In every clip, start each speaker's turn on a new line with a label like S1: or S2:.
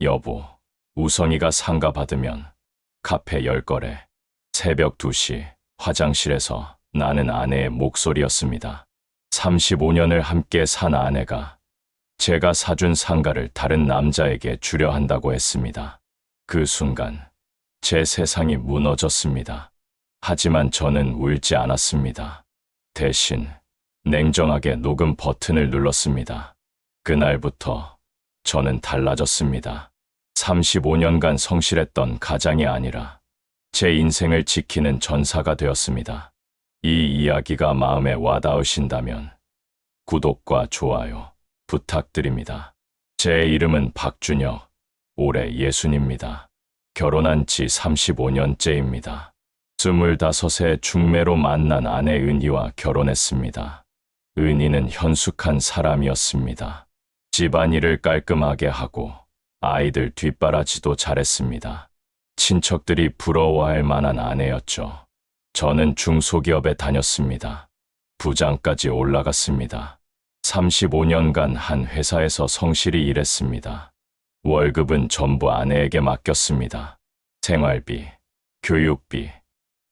S1: 여보, 우성이가 상가 받으면 카페 10거래. 새벽 2시 화장실에서 나는 아내의 목소리였습니다. 35년을 함께 산 아내가 제가 사준 상가를 다른 남자에게 주려 한다고 했습니다. 그 순간 제 세상이 무너졌습니다. 하지만 저는 울지 않았습니다. 대신 냉정하게 녹음 버튼을 눌렀습니다. 그날부터 저는 달라졌습니다. 35년간 성실했던 가장이 아니라 제 인생을 지키는 전사가 되었습니다. 이 이야기가 마음에 와닿으신다면 구독과 좋아요 부탁드립니다. 제 이름은 박준혁, 올해 60입니다. 결혼한 지 35년째입니다. 25세 중매로 만난 아내 은희와 결혼했습니다. 은희는 현숙한 사람이었습니다. 집안일을 깔끔하게 하고 아이들 뒷바라지도 잘했습니다. 친척들이 부러워할 만한 아내였죠. 저는 중소기업에 다녔습니다. 부장까지 올라갔습니다. 35년간 한 회사에서 성실히 일했습니다. 월급은 전부 아내에게 맡겼습니다. 생활비, 교육비,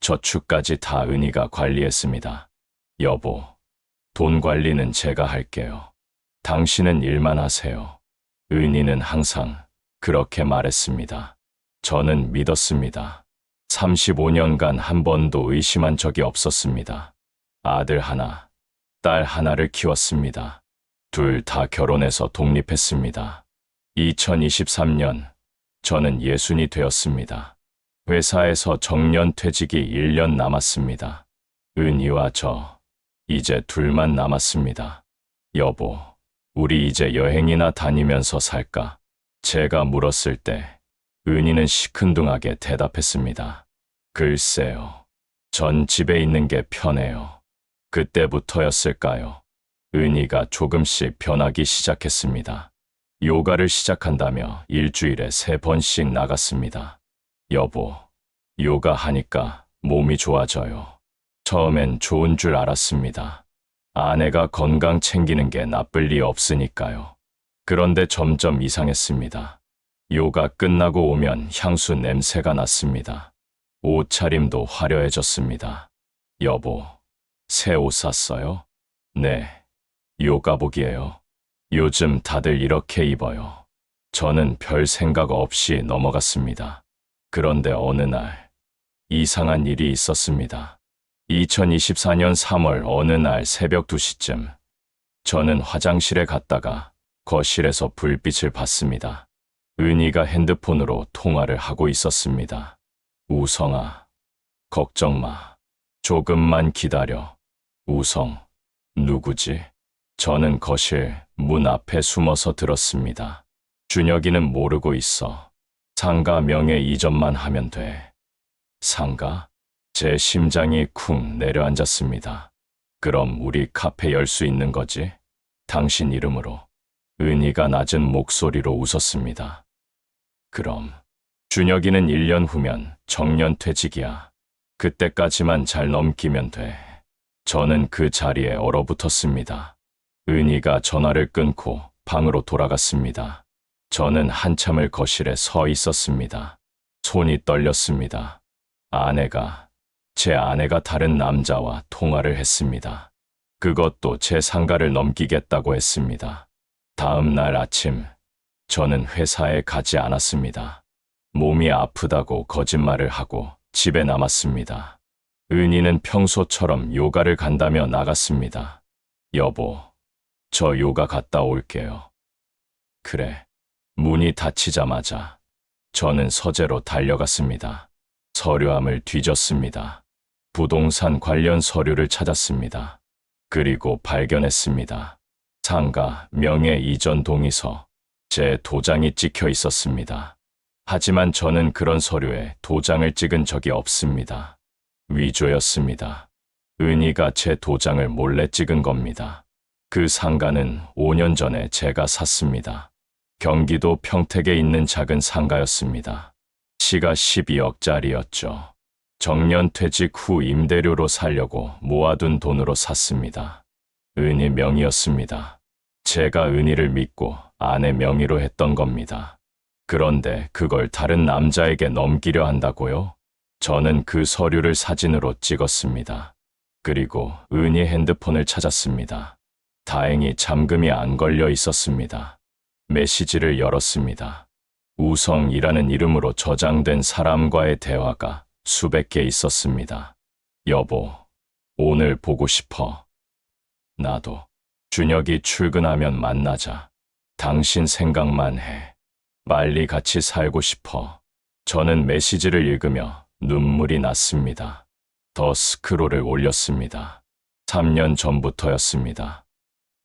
S1: 저축까지 다 은희가 관리했습니다. 여보, 돈 관리는 제가 할게요. 당신은 일만 하세요. 은희는 항상 그렇게 말했습니다. 저는 믿었습니다. 35년간 한 번도 의심한 적이 없었습니다. 아들 하나, 딸 하나를 키웠습니다. 둘 다 결혼해서 독립했습니다. 2023년 저는 60이 되었습니다. 회사에서 정년퇴직이 1년 남았습니다. 은희와 저 이제 둘만 남았습니다. 여보, 우리 이제 여행이나 다니면서 살까? 제가 물었을 때 은희는 시큰둥하게 대답했습니다. 글쎄요. 전 집에 있는 게 편해요. 그때부터였을까요? 은희가 조금씩 변하기 시작했습니다. 요가를 시작한다며 일주일에 3번씩 나갔습니다. 여보, 요가 하니까 몸이 좋아져요. 처음엔 좋은 줄 알았습니다. 아내가 건강 챙기는 게 나쁠 리 없으니까요. 그런데 점점 이상했습니다. 요가 끝나고 오면 향수 냄새가 났습니다. 옷차림도 화려해졌습니다. 여보, 새 옷 샀어요? 네, 요가복이에요. 요즘 다들 이렇게 입어요. 저는 별 생각 없이 넘어갔습니다. 그런데 어느 날 이상한 일이 있었습니다. 2024년 3월 어느 날 새벽 2시쯤 저는 화장실에 갔다가 거실에서 불빛을 봤습니다. 은희가 핸드폰으로 통화를 하고 있었습니다. 우성아, 걱정 마. 조금만 기다려. 우성, 누구지? 저는 거실 문 앞에 숨어서 들었습니다. 준혁이는 모르고 있어. 상가 명예 이전만 하면 돼. 상가? 제 심장이 쿵 내려앉았습니다. 그럼 우리 카페 열 수 있는 거지? 당신 이름으로. 은희가 낮은 목소리로 웃었습니다. 그럼 준혁이는 1년 후면 정년퇴직이야. 그때까지만 잘 넘기면 돼. 저는 그 자리에 얼어붙었습니다. 은희가 전화를 끊고 방으로 돌아갔습니다. 저는 한참을 거실에 서 있었습니다. 손이 떨렸습니다. 제 아내가 다른 남자와 통화를 했습니다. 그것도 제 상가를 넘기겠다고 했습니다. 다음 날 아침, 저는 회사에 가지 않았습니다. 몸이 아프다고 거짓말을 하고 집에 남았습니다. 은희는 평소처럼 요가를 간다며 나갔습니다. 여보, 저 요가 갔다 올게요. 그래. 문이 닫히자마자 저는 서재로 달려갔습니다. 서류함을 뒤졌습니다. 부동산 관련 서류를 찾았습니다. 그리고 발견했습니다. 상가 명예 이전 동의서, 제 도장이 찍혀 있었습니다. 하지만 저는 그런 서류에 도장을 찍은 적이 없습니다. 위조였습니다. 은희가 제 도장을 몰래 찍은 겁니다. 그 상가는 5년 전에 제가 샀습니다. 경기도 평택에 있는 작은 상가였습니다. 시가 12억짜리였죠. 정년퇴직 후 임대료로 살려고 모아둔 돈으로 샀습니다. 은희 명의였습니다. 제가 은희를 믿고 아내 명의로 했던 겁니다. 그런데 그걸 다른 남자에게 넘기려 한다고요? 저는 그 서류를 사진으로 찍었습니다. 그리고 은희 핸드폰을 찾았습니다. 다행히 잠금이 안 걸려 있었습니다. 메시지를 열었습니다. 우성이라는 이름으로 저장된 사람과의 대화가 수백 개 있었습니다. 여보, 오늘 보고 싶어. 나도. 준혁이 출근하면 만나자. 당신 생각만 해. 빨리 같이 살고 싶어. 저는 메시지를 읽으며 눈물이 났습니다. 더 스크롤을 올렸습니다. 3년 전부터였습니다.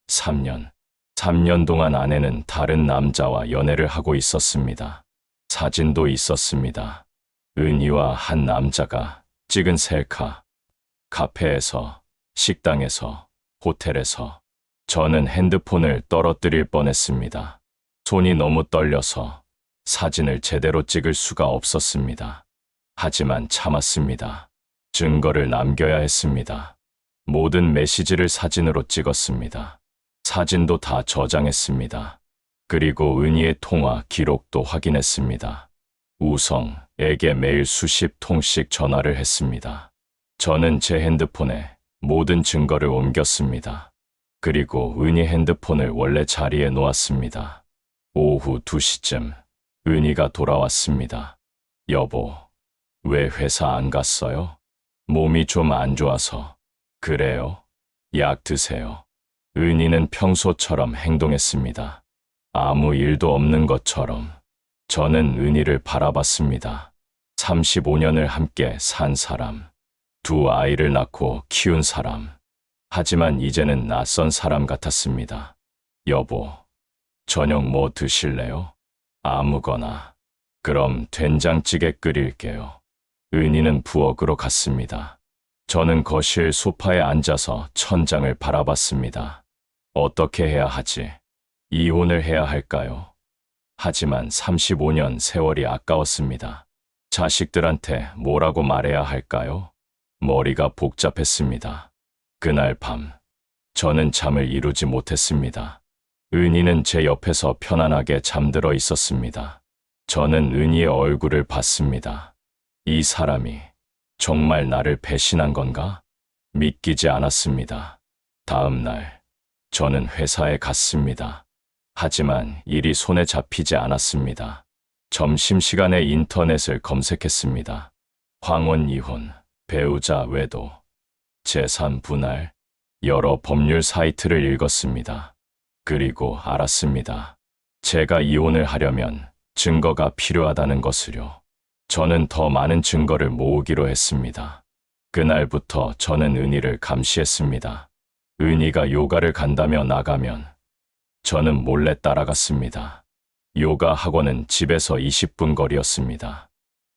S1: 3년 동안 아내는 다른 남자와 연애를 하고 있었습니다. 사진도 있었습니다. 은희와 한 남자가 찍은 셀카. 카페에서, 식당에서, 호텔에서. 저는 핸드폰을 떨어뜨릴 뻔했습니다. 손이 너무 떨려서 사진을 제대로 찍을 수가 없었습니다. 하지만 참았습니다. 증거를 남겨야 했습니다. 모든 메시지를 사진으로 찍었습니다. 사진도 다 저장했습니다. 그리고 은희의 통화 기록도 확인했습니다. 우성에게 매일 수십 통씩 전화를 했습니다. 저는 제 핸드폰에 모든 증거를 옮겼습니다. 그리고 은희 핸드폰을 원래 자리에 놓았습니다. 오후 2시쯤 은희가 돌아왔습니다. 여보, 왜 회사 안 갔어요? 몸이 좀 안 좋아서. 그래요? 약 드세요. 은희는 평소처럼 행동했습니다. 아무 일도 없는 것처럼. 저는 은희를 바라봤습니다. 35년을 함께 산 사람. 2 아이를 낳고 키운 사람. 하지만 이제는 낯선 사람 같았습니다. 여보, 저녁 뭐 드실래요? 아무거나. 그럼 된장찌개 끓일게요. 은희는 부엌으로 갔습니다. 저는 거실 소파에 앉아서 천장을 바라봤습니다. 어떻게 해야 하지? 이혼을 해야 할까요? 하지만 35년 세월이 아까웠습니다. 자식들한테 뭐라고 말해야 할까요? 머리가 복잡했습니다. 그날 밤, 저는 잠을 이루지 못했습니다. 은희는 제 옆에서 편안하게 잠들어 있었습니다. 저는 은희의 얼굴을 봤습니다. 이 사람이 정말 나를 배신한 건가? 믿기지 않았습니다. 다음 날, 저는 회사에 갔습니다. 하지만 일이 손에 잡히지 않았습니다. 점심시간에 인터넷을 검색했습니다. 황혼 이혼, 배우자 외도, 재산 분할, 여러 법률 사이트를 읽었습니다. 그리고 알았습니다. 제가 이혼을 하려면 증거가 필요하다는 것을요. 저는 더 많은 증거를 모으기로 했습니다. 그날부터 저는 은희를 감시했습니다. 은희가 요가를 간다며 나가면 저는 몰래 따라갔습니다. 요가 학원은 집에서 20분 거리였습니다.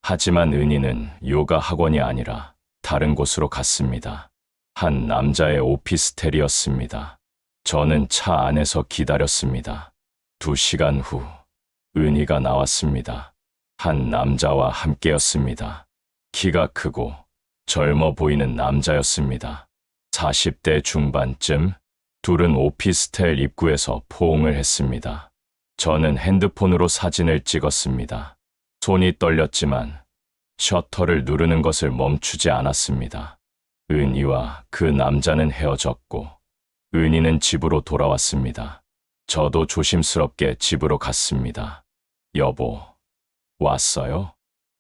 S1: 하지만 은희는 요가 학원이 아니라 다른 곳으로 갔습니다. 한 남자의 오피스텔이었습니다. 저는 차 안에서 기다렸습니다. 2시간 후, 은희가 나왔습니다. 한 남자와 함께였습니다. 키가 크고 젊어 보이는 남자였습니다. 40대 중반쯤. 둘은 오피스텔 입구에서 포옹을 했습니다. 저는 핸드폰으로 사진을 찍었습니다. 손이 떨렸지만 셔터를 누르는 것을 멈추지 않았습니다. 은희와 그 남자는 헤어졌고 은희는 집으로 돌아왔습니다. 저도 조심스럽게 집으로 갔습니다. 여보, 왔어요?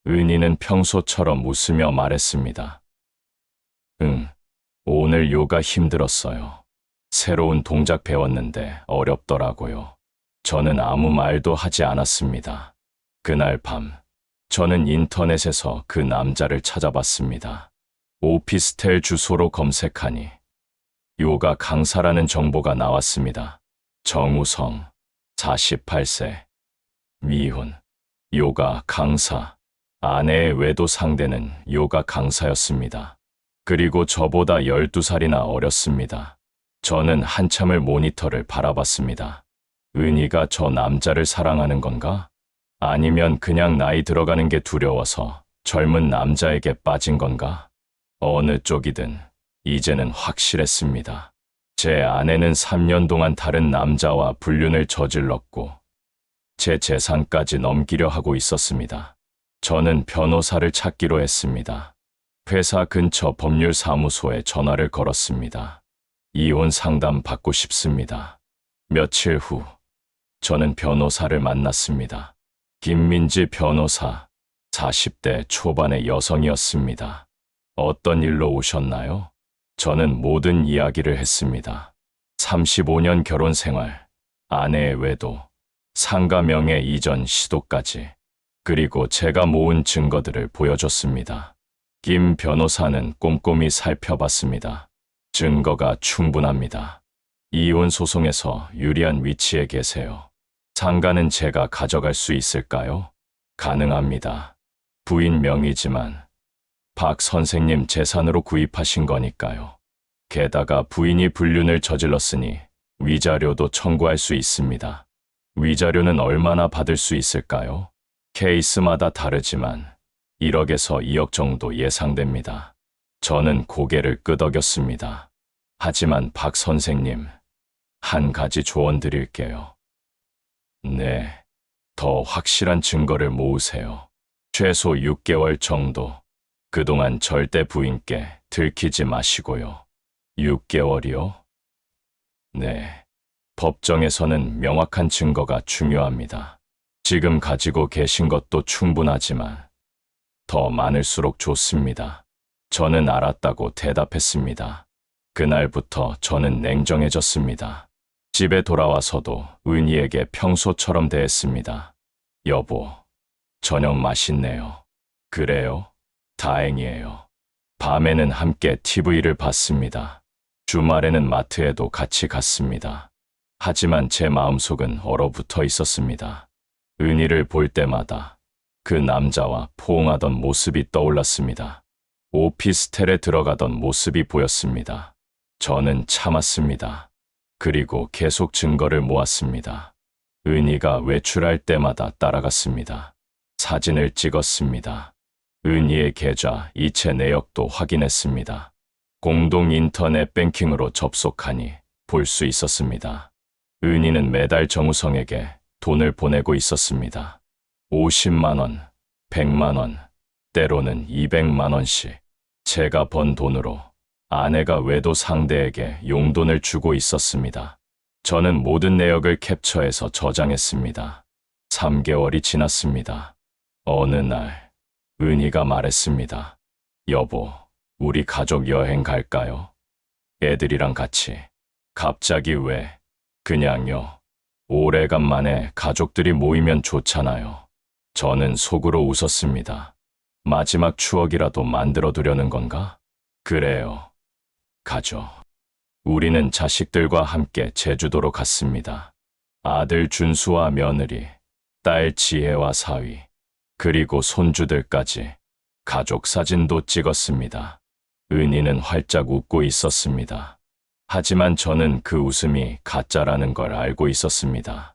S1: 은희는 평소처럼 웃으며 말했습니다. 응, 오늘 요가 힘들었어요. 새로운 동작 배웠는데 어렵더라고요. 저는 아무 말도 하지 않았습니다. 그날 밤, 저는 인터넷에서 그 남자를 찾아봤습니다. 오피스텔 주소로 검색하니 요가 강사라는 정보가 나왔습니다. 정우성, 48세, 미혼, 요가 강사. 아내의 외도 상대는 요가 강사였습니다. 그리고 저보다 12살이나 어렸습니다. 저는 한참을 모니터를 바라봤습니다. 은희가 저 남자를 사랑하는 건가? 아니면 그냥 나이 들어가는 게 두려워서 젊은 남자에게 빠진 건가? 어느 쪽이든 이제는 확실했습니다. 제 아내는 3년 동안 다른 남자와 불륜을 저질렀고 제 재산까지 넘기려 하고 있었습니다. 저는 변호사를 찾기로 했습니다. 회사 근처 법률사무소에 전화를 걸었습니다. 이혼 상담 받고 싶습니다. 며칠 후 저는 변호사를 만났습니다. 김민지 변호사, 40대 초반의 여성이었습니다. 어떤 일로 오셨나요? 저는 모든 이야기를 했습니다. 35년 결혼 생활, 아내의 외도, 상가 명예 이전 시도까지, 그리고 제가 모은 증거들을 보여줬습니다. 김 변호사는 꼼꼼히 살펴봤습니다. 증거가 충분합니다. 이혼 소송에서 유리한 위치에 계세요. 상가는 제가 가져갈 수 있을까요? 가능합니다. 부인 명의지만 박 선생님 재산으로 구입하신 거니까요. 게다가 부인이 불륜을 저질렀으니 위자료도 청구할 수 있습니다. 위자료는 얼마나 받을 수 있을까요? 케이스마다 다르지만 1억에서 2억 정도 예상됩니다. 저는 고개를 끄덕였습니다. 하지만 박 선생님, 한 가지 조언 드릴게요. 네, 더 확실한 증거를 모으세요. 최소 6개월 정도. 그동안 절대 부인께 들키지 마시고요. 6개월이요? 네, 법정에서는 명확한 증거가 중요합니다. 지금 가지고 계신 것도 충분하지만 더 많을수록 좋습니다. 저는 알았다고 대답했습니다. 그날부터 저는 냉정해졌습니다. 집에 돌아와서도 은희에게 평소처럼 대했습니다. 여보, 저녁 맛있네요. 그래요? 다행이에요. 밤에는 함께 TV를 봤습니다. 주말에는 마트에도 같이 갔습니다. 하지만 제 마음속은 얼어붙어 있었습니다. 은희를 볼 때마다 그 남자와 포옹하던 모습이 떠올랐습니다. 오피스텔에 들어가던 모습이 보였습니다. 저는 참았습니다. 그리고 계속 증거를 모았습니다. 은희가 외출할 때마다 따라갔습니다. 사진을 찍었습니다. 은희의 계좌, 이체 내역도 확인했습니다. 공동 인터넷 뱅킹으로 접속하니 볼 수 있었습니다. 은희는 매달 정우성에게 돈을 보내고 있었습니다. 50만 원, 100만 원, 때로는 200만 원씩. 제가 번 돈으로 아내가 외도 상대에게 용돈을 주고 있었습니다. 저는 모든 내역을 캡처해서 저장했습니다. 3개월이 지났습니다. 어느 날 은희가 말했습니다. 여보, 우리 가족 여행 갈까요? 애들이랑 같이. 갑자기 왜? 그냥요. 오래간만에 가족들이 모이면 좋잖아요. 저는 속으로 웃었습니다. 마지막 추억이라도 만들어두려는 건가? 그래요. 가죠. 우리는 자식들과 함께 제주도로 갔습니다. 아들 준수와 며느리, 딸 지혜와 사위, 그리고 손주들까지 가족 사진도 찍었습니다. 은희는 활짝 웃고 있었습니다. 하지만 저는 그 웃음이 가짜라는 걸 알고 있었습니다.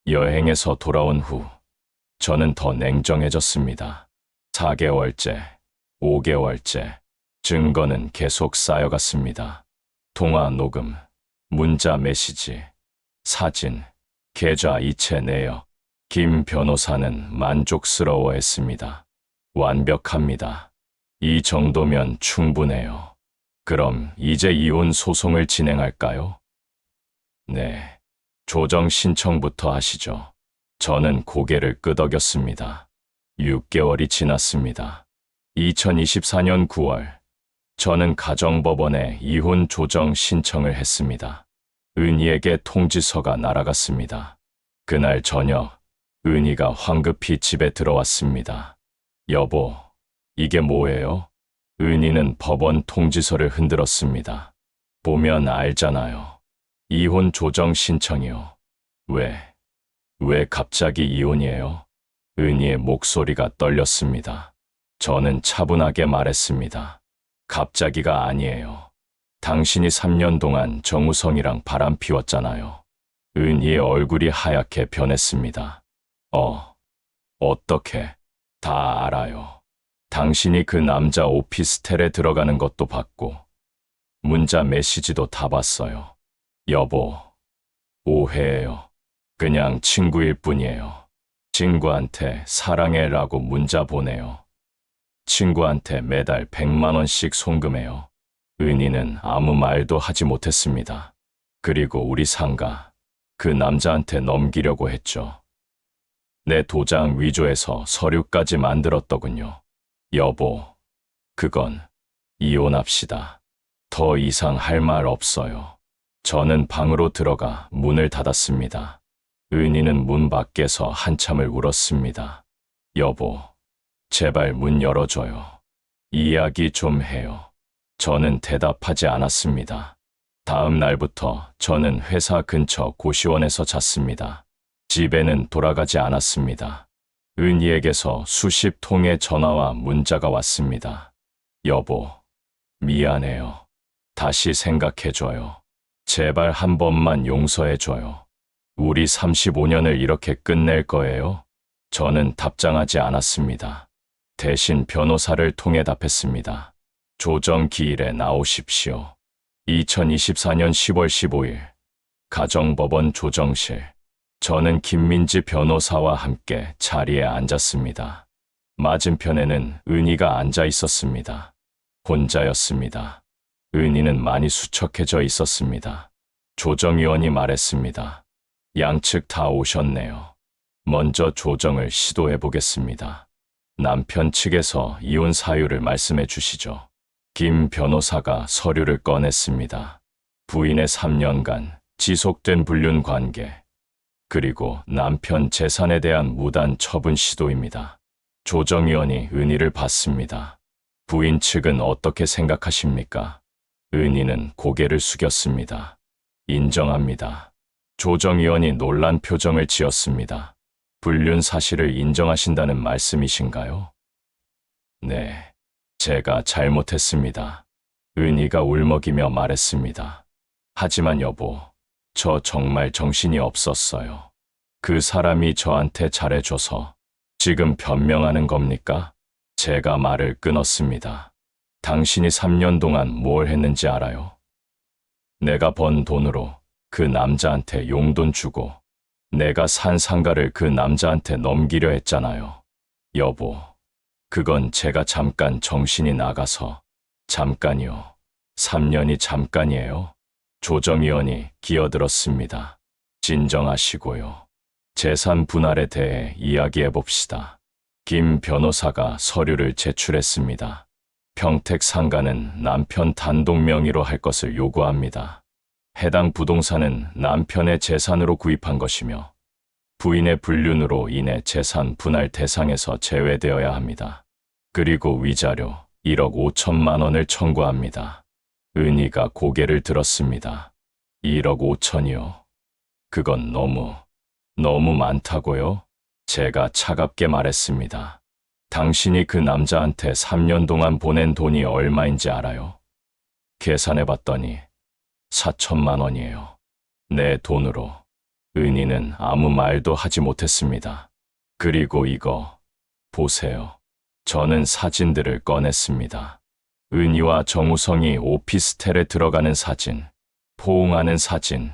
S1: 여행에서 돌아온 후 저는 더 냉정해졌습니다. 4개월째, 5개월째, 증거는 계속 쌓여갔습니다. 통화 녹음, 문자 메시지, 사진, 계좌 이체 내역. 김 변호사는 만족스러워했습니다. 완벽합니다. 이 정도면 충분해요. 그럼 이제 이혼 소송을 진행할까요? 네. 조정 신청부터 하시죠. 저는 고개를 끄덕였습니다. 6개월이 지났습니다. 2024년 9월, 저는 가정법원에 이혼 조정 신청을 했습니다. 은희에게 통지서가 날아갔습니다. 그날 저녁, 은희가 황급히 집에 들어왔습니다. 여보, 이게 뭐예요? 은희는 법원 통지서를 흔들었습니다. 보면 알잖아요. 이혼 조정 신청이요. 왜 갑자기 이혼이에요? 은희의 목소리가 떨렸습니다. 저는 차분하게 말했습니다. 갑자기가 아니에요. 당신이 3년 동안 정우성이랑 바람 피웠잖아요. 은희의 얼굴이 하얗게 변했습니다. 어떻게? 다 알아요. 당신이 그 남자 오피스텔에 들어가는 것도 봤고, 문자 메시지도 다 봤어요. 여보, 오해예요. 그냥 친구일 뿐이에요. 친구한테 사랑해라고 문자 보내요. 친구한테 매달 100만 원씩 송금해요. 은희는 아무 말도 하지 못했습니다. 그리고 우리 상가, 그 남자한테 넘기려고 했죠. 내 도장 위조해서 서류까지 만들었더군요. 여보, 그건 이혼합시다. 더 이상 할 말 없어요. 저는 방으로 들어가 문을 닫았습니다. 은희는 문 밖에서 한참을 울었습니다. 여보, 제발 문 열어줘요. 이야기 좀 해요. 저는 대답하지 않았습니다. 다음 날부터 저는 회사 근처 고시원에서 잤습니다. 집에는 돌아가지 않았습니다. 은희에게서 수십 통의 전화와 문자가 왔습니다. 여보, 미안해요. 다시 생각해줘요. 제발 한 번만 용서해줘요. 우리 35년을 이렇게 끝낼 거예요? 저는 답장하지 않았습니다. 대신 변호사를 통해 답했습니다. 조정기일에 나오십시오. 2024년 10월 15일 가정법원 조정실. 저는 김민지 변호사와 함께 자리에 앉았습니다. 맞은편에는 은희가 앉아 있었습니다. 혼자였습니다. 은희는 많이 수척해져 있었습니다. 조정위원이 말했습니다. 양측 다 오셨네요. 먼저 조정을 시도해 보겠습니다. 남편 측에서 이혼 사유를 말씀해 주시죠. 김 변호사가 서류를 꺼냈습니다. 부인의 3년간 지속된 불륜 관계, 그리고 남편 재산에 대한 무단 처분 시도입니다. 조정위원이 은희를 봤습니다. 부인 측은 어떻게 생각하십니까? 은희는 고개를 숙였습니다. 인정합니다. 조정위원이 놀란 표정을 지었습니다. 불륜 사실을 인정하신다는 말씀이신가요? 네, 제가 잘못했습니다. 은희가 울먹이며 말했습니다. 하지만 여보, 저 정말 정신이 없었어요. 그 사람이 저한테 잘해줘서 지금 변명하는 겁니까? 제가 말을 끊었습니다. 당신이 3년 동안 뭘 했는지 알아요? 내가 번 돈으로 그 남자한테 용돈 주고 내가 산 상가를 그 남자한테 넘기려 했잖아요. 여보, 그건 제가 잠깐 정신이 나가서. 잠깐이요. 3년이 잠깐이에요. 조정위원이 기어들었습니다. 진정하시고요. 재산 분할에 대해 이야기해 봅시다. 김 변호사가 서류를 제출했습니다. 평택 상가는 남편 단독 명의로 할 것을 요구합니다. 해당 부동산은 남편의 재산으로 구입한 것이며 부인의 불륜으로 인해 재산 분할 대상에서 제외되어야 합니다. 그리고 위자료 1억 5천만 원을 청구합니다. 은희가 고개를 들었습니다. 1억 5천이요. 그건 너무 많다고요? 제가 차갑게 말했습니다. 당신이 그 남자한테 3년 동안 보낸 돈이 얼마인지 알아요? 계산해 봤더니 4천만 원이에요. 내 돈으로. 은희는 아무 말도 하지 못했습니다. 그리고 이거 보세요. 저는 사진들을 꺼냈습니다. 은희와 정우성이 오피스텔에 들어가는 사진, 포옹하는 사진,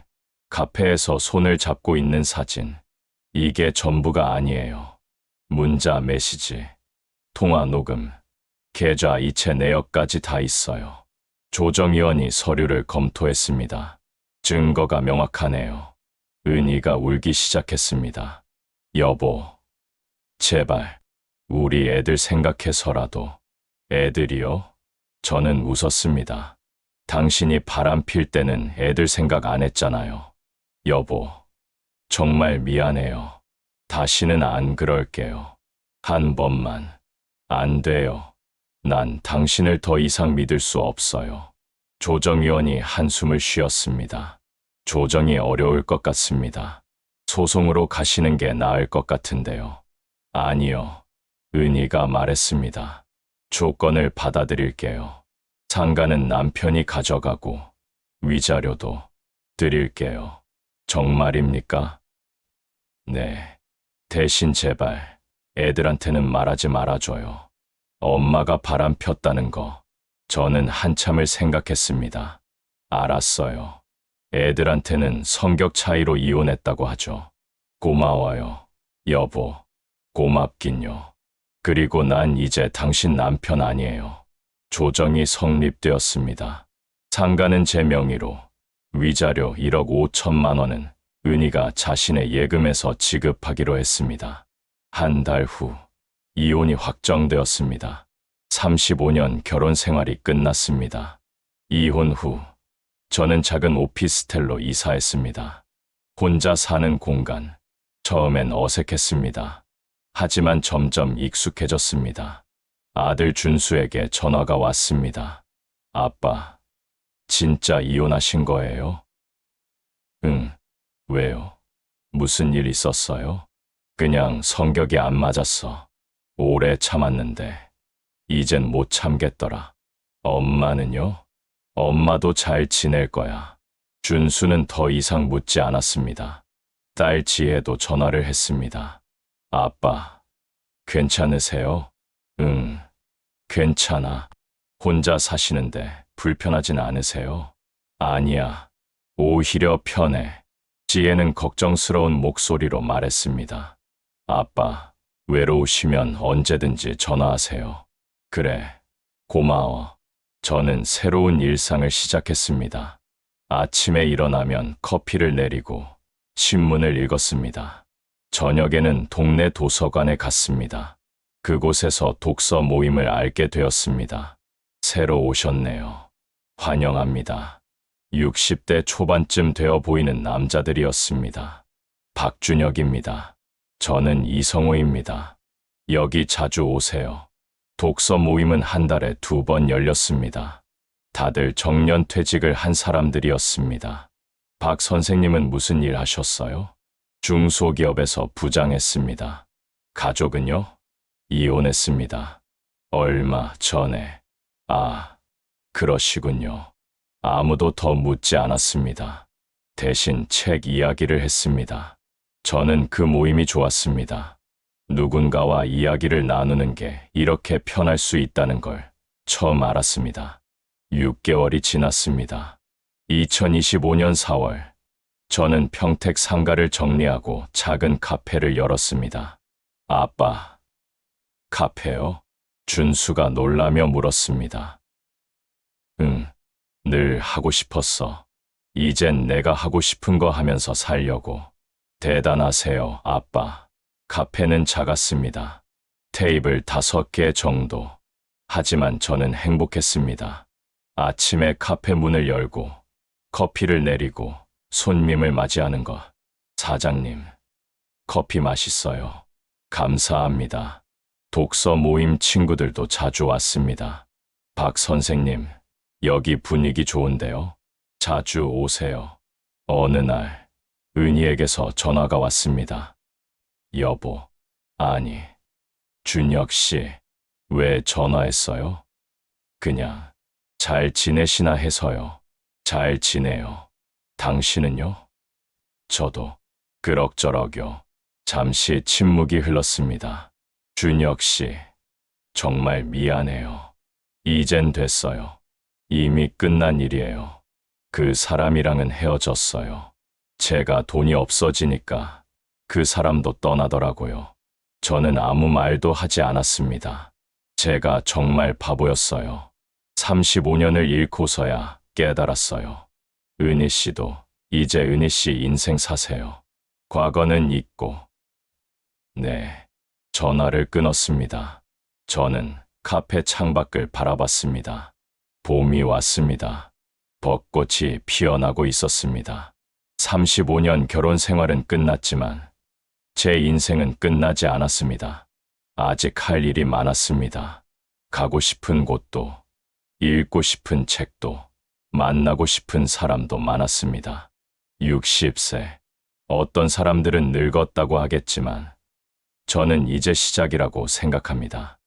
S1: 카페에서 손을 잡고 있는 사진. 이게 전부가 아니에요. 문자 메시지, 통화 녹음, 계좌 이체 내역까지 다 있어요. 조정위원이 서류를 검토했습니다. 증거가 명확하네요. 은희가 울기 시작했습니다. 여보, 제발 우리 애들 생각해서라도. 애들이요? 저는 웃었습니다. 당신이 바람 필 때는 애들 생각 안 했잖아요. 여보, 정말 미안해요. 다시는 안 그럴게요. 한 번만. 안 돼요. 난 당신을 더 이상 믿을 수 없어요. 조정위원이 한숨을 쉬었습니다. 조정이 어려울 것 같습니다. 소송으로 가시는 게 나을 것 같은데요. 아니요. 은희가 말했습니다. 조건을 받아들일게요. 상가는 남편이 가져가고 위자료도 드릴게요. 정말입니까? 네. 대신 제발 애들한테는 말하지 말아줘요. 엄마가 바람 폈다는 거. 저는 한참을 생각했습니다. 알았어요. 애들한테는 성격 차이로 이혼했다고 하죠. 고마워요, 여보. 고맙긴요. 그리고 난 이제 당신 남편 아니에요. 조정이 성립되었습니다. 상가는 제 명의로, 위자료 1억 5천만 원은 은희가 자신의 예금에서 지급하기로 했습니다. 한 달 후, 이혼이 확정되었습니다. 35년 결혼 생활이 끝났습니다. 이혼 후, 저는 작은 오피스텔로 이사했습니다. 혼자 사는 공간, 처음엔 어색했습니다. 하지만 점점 익숙해졌습니다. 아들 준수에게 전화가 왔습니다. 아빠, 진짜 이혼하신 거예요? 응, 왜요? 무슨 일 있었어요? 그냥 성격이 안 맞았어. 오래 참았는데, 이젠 못 참겠더라. 엄마는요? 엄마도 잘 지낼 거야. 준수는 더 이상 묻지 않았습니다. 딸 지혜도 전화를 했습니다. 아빠, 괜찮으세요? 응, 괜찮아. 혼자 사시는데 불편하진 않으세요? 아니야. 오히려 편해. 지혜는 걱정스러운 목소리로 말했습니다. 아빠, 외로우시면 언제든지 전화하세요. 그래, 고마워. 저는 새로운 일상을 시작했습니다. 아침에 일어나면 커피를 내리고 신문을 읽었습니다. 저녁에는 동네 도서관에 갔습니다. 그곳에서 독서 모임을 알게 되었습니다. 새로 오셨네요. 환영합니다. 60대 초반쯤 되어 보이는 남자들이었습니다. 박준혁입니다. 저는 이성호입니다. 여기 자주 오세요. 독서 모임은 한 달에 2번 열렸습니다. 다들 정년퇴직을 한 사람들이었습니다. 박 선생님은 무슨 일 하셨어요? 중소기업에서 부장했습니다. 가족은요? 이혼했습니다. 얼마 전에. 아, 그러시군요. 아무도 더 묻지 않았습니다. 대신 책 이야기를 했습니다. 저는 그 모임이 좋았습니다. 누군가와 이야기를 나누는 게 이렇게 편할 수 있다는 걸 처음 알았습니다. 6개월이 지났습니다. 2025년 4월, 저는 평택 상가를 정리하고 작은 카페를 열었습니다. 아빠, 카페요? 준수가 놀라며 물었습니다. 응, 늘 하고 싶었어. 이젠 내가 하고 싶은 거 하면서 살려고. 대단하세요, 아빠. 카페는 작았습니다. 테이블 5개 정도. 하지만 저는 행복했습니다. 아침에 카페 문을 열고 커피를 내리고 손님을 맞이하는 것. 사장님, 커피 맛있어요. 감사합니다. 독서 모임 친구들도 자주 왔습니다. 박 선생님, 여기 분위기 좋은데요? 자주 오세요. 어느 날, 은희에게서 전화가 왔습니다. 여보, 아니, 준혁 씨, 왜 전화했어요? 그냥, 잘 지내시나 해서요. 잘 지내요. 당신은요? 저도, 그럭저럭요. 잠시 침묵이 흘렀습니다. 준혁 씨, 정말 미안해요. 이젠 됐어요. 이미 끝난 일이에요. 그 사람이랑은 헤어졌어요. 제가 돈이 없어지니까 그 사람도 떠나더라고요. 저는 아무 말도 하지 않았습니다. 제가 정말 바보였어요. 35년을 잃고서야 깨달았어요. 은희 씨도 이제 은희 씨 인생 사세요. 과거는 잊고. 네, 전화를 끊었습니다. 저는 카페 창밖을 바라봤습니다. 봄이 왔습니다. 벚꽃이 피어나고 있었습니다. 35년 결혼 생활은 끝났지만 제 인생은 끝나지 않았습니다. 아직 할 일이 많았습니다. 가고 싶은 곳도, 읽고 싶은 책도, 만나고 싶은 사람도 많았습니다. 60세. 어떤 사람들은 늙었다고 하겠지만 저는 이제 시작이라고 생각합니다.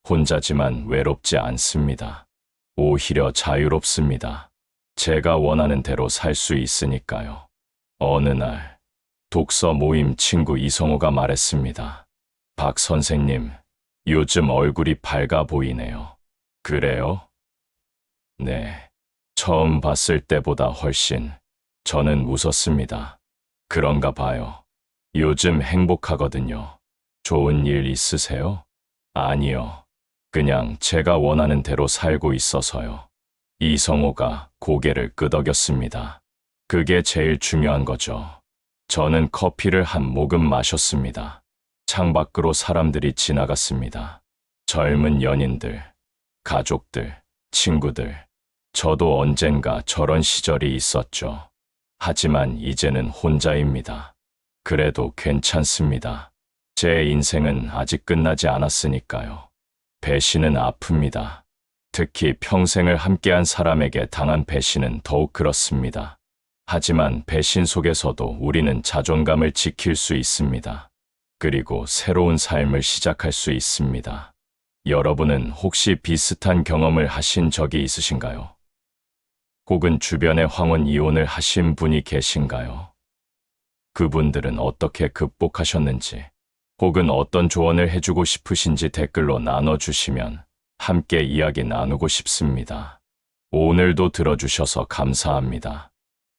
S1: 혼자지만 외롭지 않습니다. 오히려 자유롭습니다. 제가 원하는 대로 살 수 있으니까요. 어느 날 독서 모임 친구 이성호가 말했습니다. 박 선생님, 요즘 얼굴이 밝아 보이네요. 그래요? 네. 처음 봤을 때보다 훨씬. 저는 웃었습니다. 그런가 봐요. 요즘 행복하거든요. 좋은 일 있으세요? 아니요. 그냥 제가 원하는 대로 살고 있어서요. 이성호가 고개를 끄덕였습니다. 그게 제일 중요한 거죠. 저는 커피를 한 모금 마셨습니다. 창밖으로 사람들이 지나갔습니다. 젊은 연인들, 가족들, 친구들. 저도 언젠가 저런 시절이 있었죠. 하지만 이제는 혼자입니다. 그래도 괜찮습니다. 제 인생은 아직 끝나지 않았으니까요. 배신은 아픕니다. 특히 평생을 함께한 사람에게 당한 배신은 더욱 그렇습니다. 하지만 배신 속에서도 우리는 자존감을 지킬 수 있습니다. 그리고 새로운 삶을 시작할 수 있습니다. 여러분은 혹시 비슷한 경험을 하신 적이 있으신가요? 혹은 주변에 황혼 이혼을 하신 분이 계신가요? 그분들은 어떻게 극복하셨는지, 혹은 어떤 조언을 해주고 싶으신지 댓글로 나눠주시면 함께 이야기 나누고 싶습니다. 오늘도 들어주셔서 감사합니다.